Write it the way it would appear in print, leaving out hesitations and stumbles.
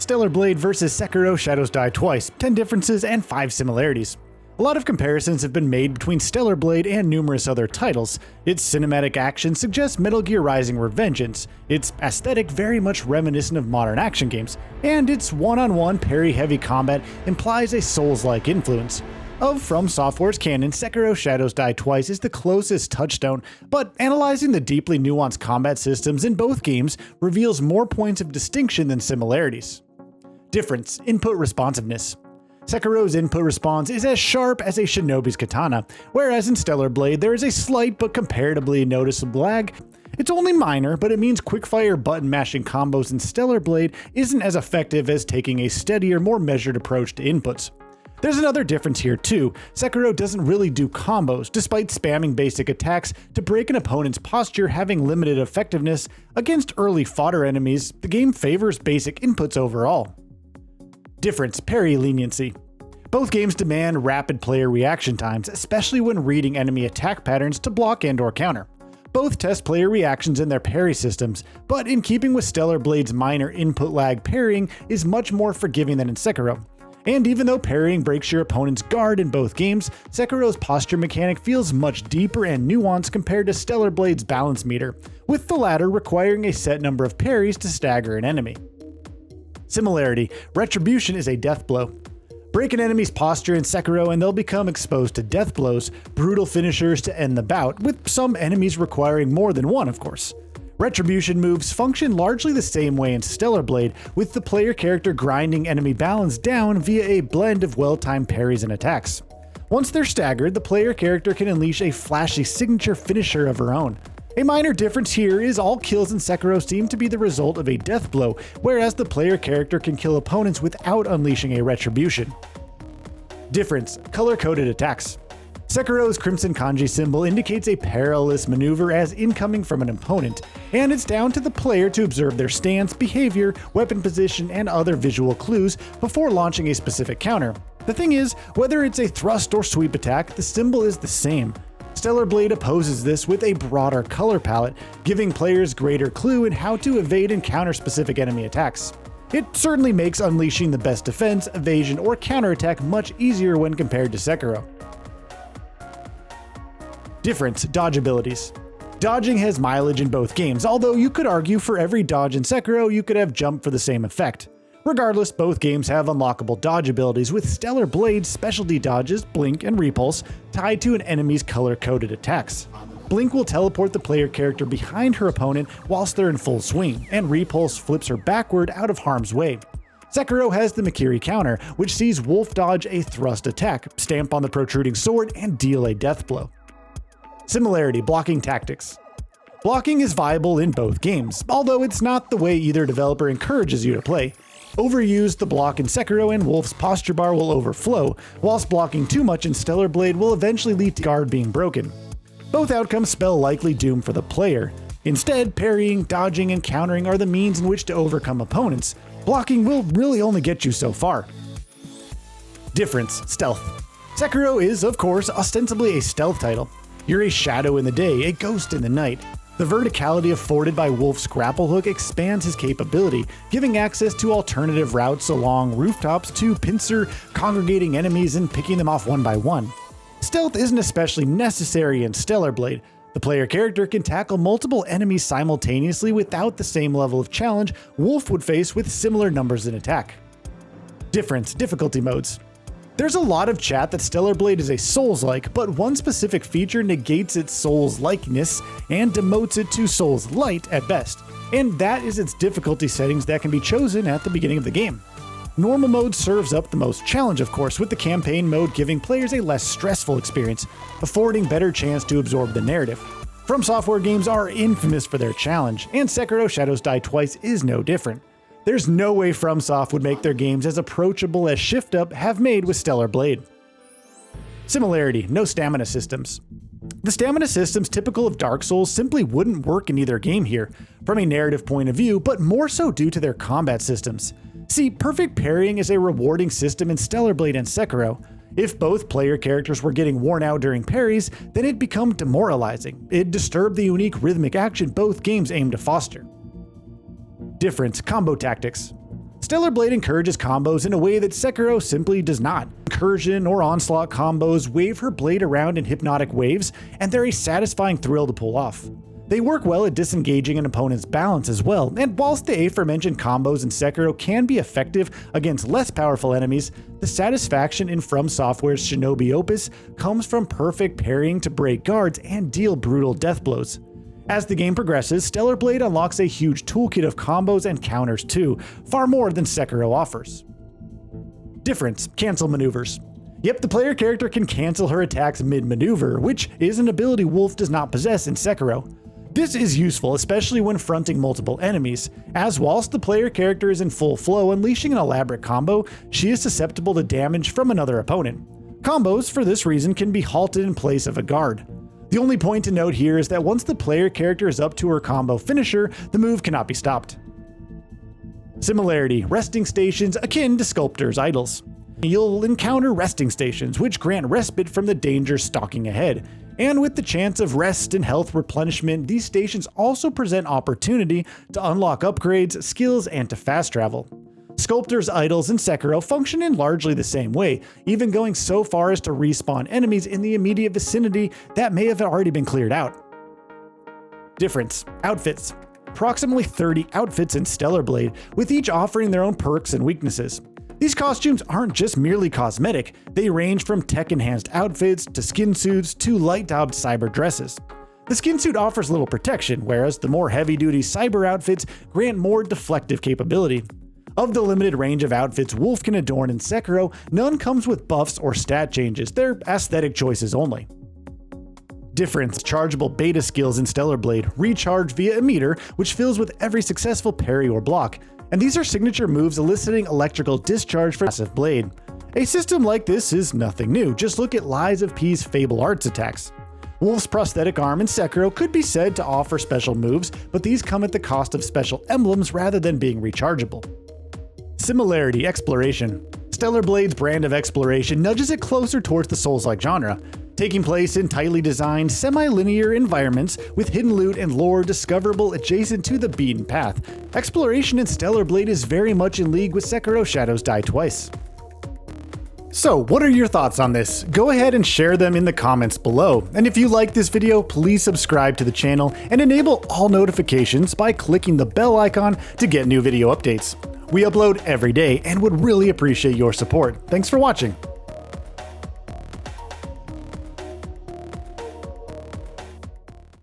Stellar Blade vs Sekiro Shadows Die Twice, 10 differences and 5 similarities. A lot of comparisons have been made between Stellar Blade and numerous other titles. Its cinematic action suggests Metal Gear Rising Revengeance, its aesthetic very much reminiscent of modern action games, and its one-on-one parry-heavy combat implies a Souls-like influence. Of From Software's canon, Sekiro Shadows Die Twice is the closest touchstone, but analyzing the deeply nuanced combat systems in both games reveals more points of distinction than similarities. Difference: input responsiveness. Sekiro's input response is as sharp as a shinobi's katana, whereas in Stellar Blade there is a slight but comparatively noticeable lag. It's only minor, but it means quickfire button mashing combos in Stellar Blade isn't as effective as taking a steadier, more measured approach to inputs. There's another difference here too. Sekiro doesn't really do combos, despite spamming basic attacks to break an opponent's posture having limited effectiveness. Against early fodder enemies, the game favors basic inputs overall. Difference: parry leniency. Both games demand rapid player reaction times, especially when reading enemy attack patterns to block and/or counter. Both test player reactions in their parry systems, but in keeping with Stellar Blade's minor input lag, parrying is much more forgiving than in Sekiro. And even though parrying breaks your opponent's guard in both games, Sekiro's posture mechanic feels much deeper and nuanced compared to Stellar Blade's balance meter, with the latter requiring a set number of parries to stagger an enemy. Similarity: Retribution is a death blow. Break an enemy's posture in Sekiro and they'll become exposed to death blows, brutal finishers to end the bout, with some enemies requiring more than one, of course. Retribution moves function largely the same way in Stellar Blade, with the player character grinding enemy balance down via a blend of well-timed parries and attacks. Once they're staggered, the player character can unleash a flashy signature finisher of her own. A minor difference here is all kills in Sekiro seem to be the result of a death blow, whereas the player character can kill opponents without unleashing a retribution. Difference: color-coded attacks. Sekiro's Crimson Kanji symbol indicates a perilous maneuver as incoming from an opponent, and it's down to the player to observe their stance, behavior, weapon position, and other visual clues before launching a specific counter. The thing is, whether it's a thrust or sweep attack, the symbol is the same. Stellar Blade opposes this with a broader color palette, giving players greater clue in how to evade and counter specific enemy attacks. It certainly makes unleashing the best defense, evasion, or counterattack much easier when compared to Sekiro. Difference: dodge abilities. Dodging has mileage in both games, although you could argue for every dodge in Sekiro you could have jump for the same effect. Regardless, both games have unlockable dodge abilities, with Stellar Blade's specialty dodges, Blink and Repulse, tied to an enemy's color-coded attacks. Blink will teleport the player character behind her opponent whilst they're in full swing, and Repulse flips her backward out of harm's way. Sekiro has the Mikiri counter, which sees Wolf dodge a thrust attack, stamp on the protruding sword, and deal a death blow. Similarity: blocking tactics. Blocking is viable in both games, although it's not the way either developer encourages you to play. Overuse the block in Sekiro and Wolf's posture bar will overflow, whilst blocking too much in Stellar Blade will eventually lead to guard being broken. Both outcomes spell likely doom for the player. Instead, parrying, dodging, and countering are the means in which to overcome opponents. Blocking will really only get you so far. Difference: stealth. Sekiro is, of course, ostensibly a stealth title. You're a shadow in the day, a ghost in the night. The verticality afforded by Wolf's grapple hook expands his capability, giving access to alternative routes along rooftops to pincer congregating enemies and picking them off one by one. Stealth isn't especially necessary in Stellar Blade. The player character can tackle multiple enemies simultaneously without the same level of challenge Wolf would face with similar numbers in attack. Difference: difficulty modes. There's a lot of chat that Stellar Blade is a Souls-like, but one specific feature negates its Souls-likeness and demotes it to Souls-light at best, and that is its difficulty settings that can be chosen at the beginning of the game. Normal mode serves up the most challenge, of course, with the campaign mode giving players a less stressful experience, affording better chance to absorb the narrative. From Software games are infamous for their challenge, and Sekiro Shadows Die Twice is no different. There's no way FromSoft would make their games as approachable as Shift Up have made with Stellar Blade. Similarity: no stamina systems. The stamina systems typical of Dark Souls simply wouldn't work in either game here, from a narrative point of view, but more so due to their combat systems. See, perfect parrying is a rewarding system in Stellar Blade and Sekiro. If both player characters were getting worn out during parries, then it'd become demoralizing. It'd disturb the unique rhythmic action both games aim to foster. Difference: combo tactics. Stellar Blade encourages combos in a way that Sekiro simply does not. Incursion or onslaught combos wave her blade around in hypnotic waves, and they're a satisfying thrill to pull off. They work well at disengaging an opponent's balance as well, and whilst the aforementioned combos in Sekiro can be effective against less powerful enemies, the satisfaction in From Software's Shinobi Opus comes from perfect parrying to break guards and deal brutal death blows. As the game progresses, Stellar Blade unlocks a huge toolkit of combos and counters too, far more than Sekiro offers. Difference: cancel maneuvers. Yep, the player character can cancel her attacks mid-maneuver, which is an ability Wolf does not possess in Sekiro. This is useful, especially when fronting multiple enemies, as whilst the player character is in full flow unleashing an elaborate combo, she is susceptible to damage from another opponent. Combos, for this reason, can be halted in place of a guard. The only point to note here is that once the player character is up to her combo finisher, the move cannot be stopped. Similarity: resting stations akin to Sculptor's idols. You'll encounter resting stations, which grant respite from the danger stalking ahead. And with the chance of rest and health replenishment, these stations also present opportunity to unlock upgrades, skills, and to fast travel. Sculptor's idols in Sekiro function in largely the same way, even going so far as to respawn enemies in the immediate vicinity that may have already been cleared out. Difference: outfits. Approximately 30 outfits in Stellar Blade, with each offering their own perks and weaknesses. These costumes aren't just merely cosmetic, they range from tech-enhanced outfits to skin suits to light-daubed cyber dresses. The skin suit offers little protection, whereas the more heavy-duty cyber outfits grant more deflective capability. Of the limited range of outfits Wolf can adorn in Sekiro, none comes with buffs or stat changes, they're aesthetic choices only. Difference: chargeable beta skills in Stellar Blade recharge via a meter, which fills with every successful parry or block, and these are signature moves eliciting electrical discharge for passive blade. A system like this is nothing new, just look at Lies of P's Fable Arts attacks. Wolf's prosthetic arm in Sekiro could be said to offer special moves, but these come at the cost of special emblems rather than being rechargeable. Similarity: exploration. Stellar Blade's brand of exploration nudges it closer towards the Souls-like genre, taking place in tightly designed, semi-linear environments with hidden loot and lore discoverable adjacent to the beaten path. Exploration in Stellar Blade is very much in league with Sekiro Shadows Die Twice. So, what are your thoughts on this? Go ahead and share them in the comments below. And if you like this video, please subscribe to the channel and enable all notifications by clicking the bell icon to get new video updates. We upload every day and would really appreciate your support. Thanks for watching.